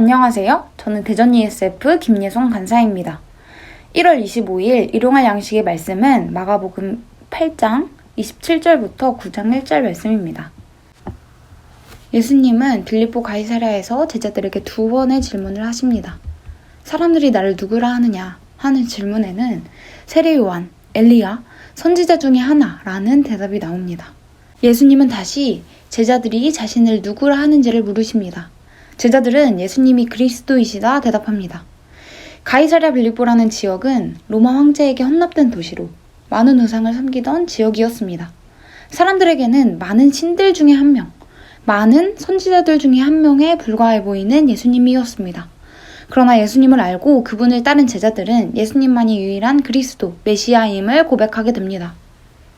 안녕하세요. 저는 대전 ESF 김예송 간사입니다. 1월 25일 일용할 양식의 말씀은 마가복음 8장 27절부터 9장 1절 말씀입니다. 예수님은 빌립보 가이사랴에서 제자들에게 두 번의 질문을 하십니다. 사람들이 나를 누구라 하느냐 하는 질문에는 세례 요한, 엘리야, 선지자 중에 하나라는 대답이 나옵니다. 예수님은 다시 제자들이 자신을 누구라 하는지를 물으십니다. 제자들은 예수님이 그리스도이시다 대답합니다. 가이사랴 빌립보라는 지역은 로마 황제에게 헌납된 도시로 많은 우상을 섬기던 지역이었습니다. 사람들에게는 많은 신들 중에 한 명, 많은 선지자들 중에 한 명에 불과해 보이는 예수님이었습니다. 그러나 예수님을 알고 그분을 따른 제자들은 예수님만이 유일한 그리스도, 메시아임을 고백하게 됩니다.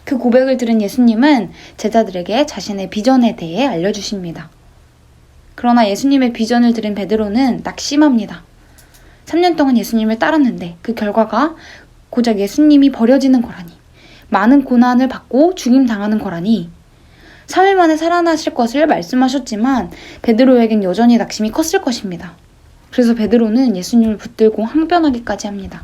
그 고백을 들은 예수님은 제자들에게 자신의 비전에 대해 알려주십니다. 그러나 예수님의 비전을 들은 베드로는 낙심합니다. 3년 동안 예수님을 따랐는데 그 결과가 고작 예수님이 버려지는 거라니, 많은 고난을 받고 죽임당하는 거라니, 3일 만에 살아나실 것을 말씀하셨지만 베드로에겐 여전히 낙심이 컸을 것입니다. 그래서 베드로는 예수님을 붙들고 항변하기까지 합니다.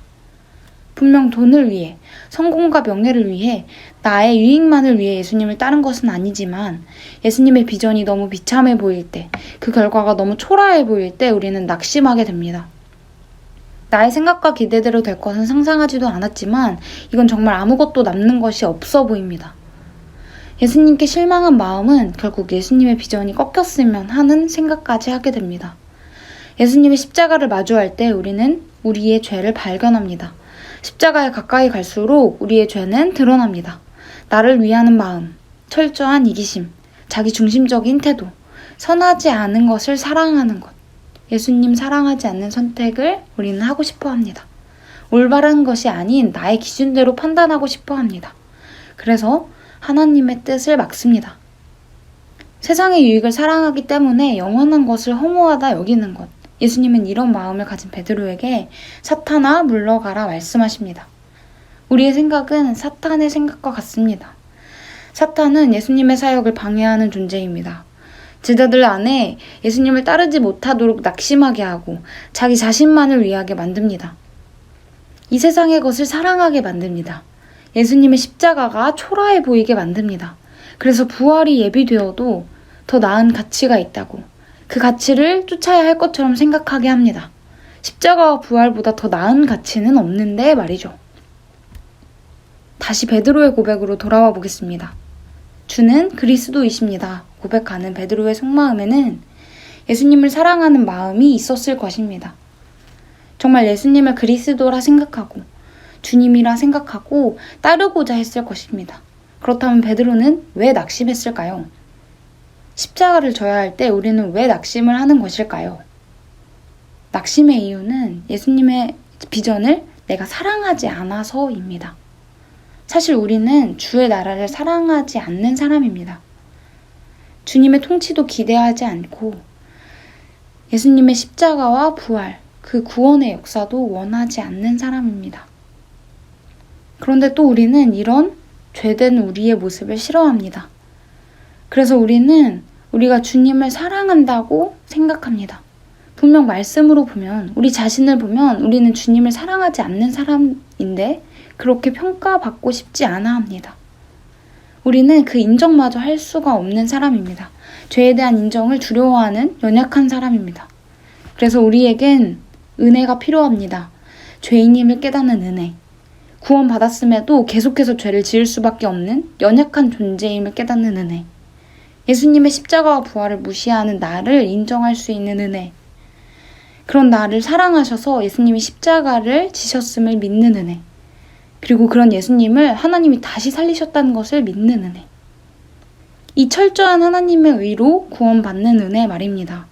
분명 돈을 위해, 성공과 명예를 위해, 나의 유익만을 위해 예수님을 따른 것은 아니지만 예수님의 비전이 너무 비참해 보일 때, 그 결과가 너무 초라해 보일 때 우리는 낙심하게 됩니다. 나의 생각과 기대대로 될 것은 상상하지도 않았지만 이건 정말 아무것도 남는 것이 없어 보입니다. 예수님께 실망한 마음은 결국 예수님의 비전이 꺾였으면 하는 생각까지 하게 됩니다. 예수님의 십자가를 마주할 때 우리는 우리의 죄를 발견합니다. 십자가에 가까이 갈수록 우리의 죄는 드러납니다. 나를 위하는 마음, 철저한 이기심, 자기 중심적인 태도, 선하지 않은 것을 사랑하는 것, 예수님 사랑하지 않는 선택을 우리는 하고 싶어 합니다. 올바른 것이 아닌 나의 기준대로 판단하고 싶어 합니다. 그래서 하나님의 뜻을 막습니다. 세상의 유익을 사랑하기 때문에 영원한 것을 허무하다 여기는 것. 예수님은 이런 마음을 가진 베드로에게 사탄아 물러가라 말씀하십니다. 우리의 생각은 사탄의 생각과 같습니다. 사탄은 예수님의 사역을 방해하는 존재입니다. 제자들 안에 예수님을 따르지 못하도록 낙심하게 하고 자기 자신만을 위하게 만듭니다. 이 세상의 것을 사랑하게 만듭니다. 예수님의 십자가가 초라해 보이게 만듭니다. 그래서 부활이 예비되어도 더 나은 가치가 있다고, 그 가치를 쫓아야 할 것처럼 생각하게 합니다. 십자가와 부활보다 더 나은 가치는 없는데 말이죠. 다시 베드로의 고백으로 돌아와 보겠습니다. 주는 그리스도이십니다. 고백하는 베드로의 속마음에는 예수님을 사랑하는 마음이 있었을 것입니다. 정말 예수님을 그리스도라 생각하고 주님이라 생각하고 따르고자 했을 것입니다. 그렇다면 베드로는 왜 낙심했을까요? 십자가를 져야 할 때 우리는 왜 낙심을 하는 것일까요? 낙심의 이유는 예수님의 비전을 내가 사랑하지 않아서입니다. 사실 우리는 주의 나라를 사랑하지 않는 사람입니다. 주님의 통치도 기대하지 않고 예수님의 십자가와 부활, 그 구원의 역사도 원하지 않는 사람입니다. 그런데 또 우리는 이런 죄된 우리의 모습을 싫어합니다. 그래서 우리는 우리가 주님을 사랑한다고 생각합니다. 분명 말씀으로 보면, 우리 자신을 보면 우리는 주님을 사랑하지 않는 사람인데 그렇게 평가받고 싶지 않아 합니다. 우리는 그 인정마저 할 수가 없는 사람입니다. 죄에 대한 인정을 두려워하는 연약한 사람입니다. 그래서 우리에겐 은혜가 필요합니다. 죄인임을 깨닫는 은혜. 구원받았음에도 계속해서 죄를 지을 수밖에 없는 연약한 존재임을 깨닫는 은혜. 예수님의 십자가와 부활을 무시하는 나를 인정할 수 있는 은혜. 그런 나를 사랑하셔서 예수님이 십자가를 지셨음을 믿는 은혜. 그리고 그런 예수님을 하나님이 다시 살리셨다는 것을 믿는 은혜. 이 철저한 하나님의 의로 구원받는 은혜 말입니다.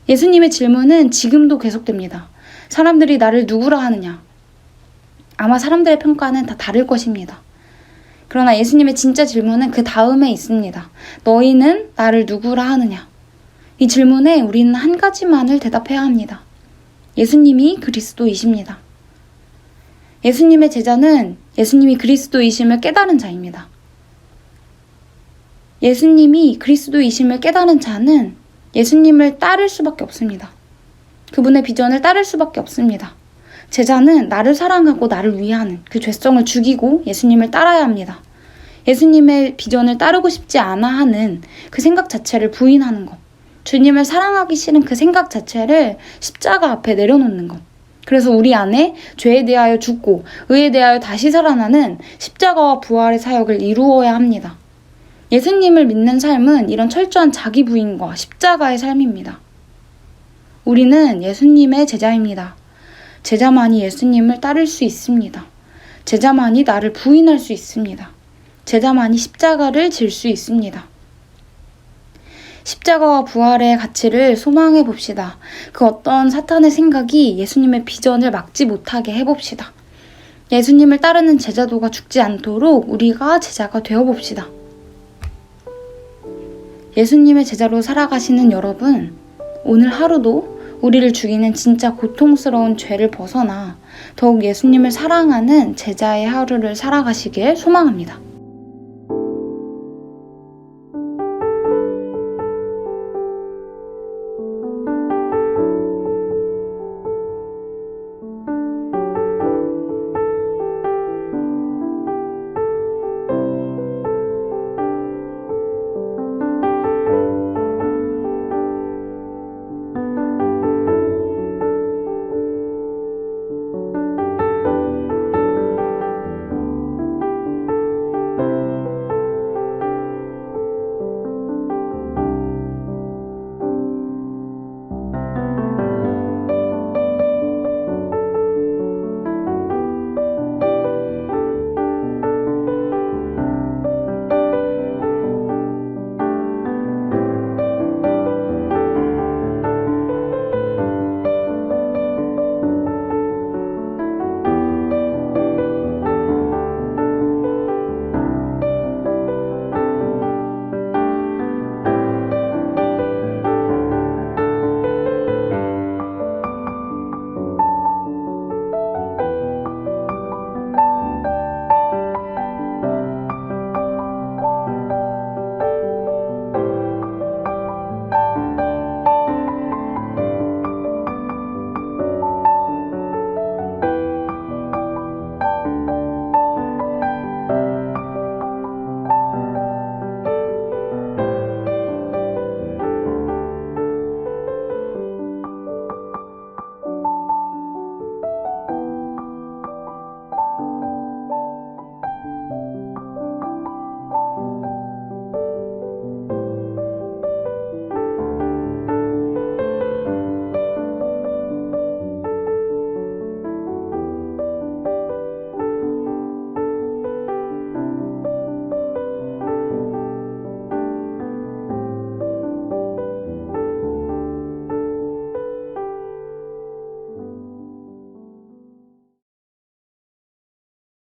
예수님의 질문은 지금도 계속됩니다. 사람들이 나를 누구라 하느냐? 아마 사람들의 평가는 다 다를 것입니다. 그러나 예수님의 진짜 질문은 그 다음에 있습니다. 너희는 나를 누구라 하느냐? 이 질문에 우리는 한 가지만을 대답해야 합니다. 예수님이 그리스도이십니다. 예수님의 제자는 예수님이 그리스도이심을 깨달은 자입니다. 예수님이 그리스도이심을 깨달은 자는 예수님을 따를 수밖에 없습니다. 그분의 비전을 따를 수밖에 없습니다. 제자는 나를 사랑하고 나를 위하는 그 죄성을 죽이고 예수님을 따라야 합니다. 예수님의 비전을 따르고 싶지 않아 하는 그 생각 자체를 부인하는 것. 주님을 사랑하기 싫은 그 생각 자체를 십자가 앞에 내려놓는 것. 그래서 우리 안에 죄에 대하여 죽고 의에 대하여 다시 살아나는 십자가와 부활의 사역을 이루어야 합니다. 예수님을 믿는 삶은 이런 철저한 자기 부인과 십자가의 삶입니다. 우리는 예수님의 제자입니다. 제자만이 예수님을 따를 수 있습니다. 제자만이 나를 부인할 수 있습니다. 제자만이 십자가를 질 수 있습니다. 십자가와 부활의 가치를 소망해 봅시다. 그 어떤 사탄의 생각이 예수님의 비전을 막지 못하게 해봅시다. 예수님을 따르는 제자도가 죽지 않도록 우리가 제자가 되어봅시다. 예수님의 제자로 살아가시는 여러분, 오늘 하루도 우리를 죽이는 진짜 고통스러운 죄를 벗어나 더욱 예수님을 사랑하는 제자의 하루를 살아가시길 소망합니다.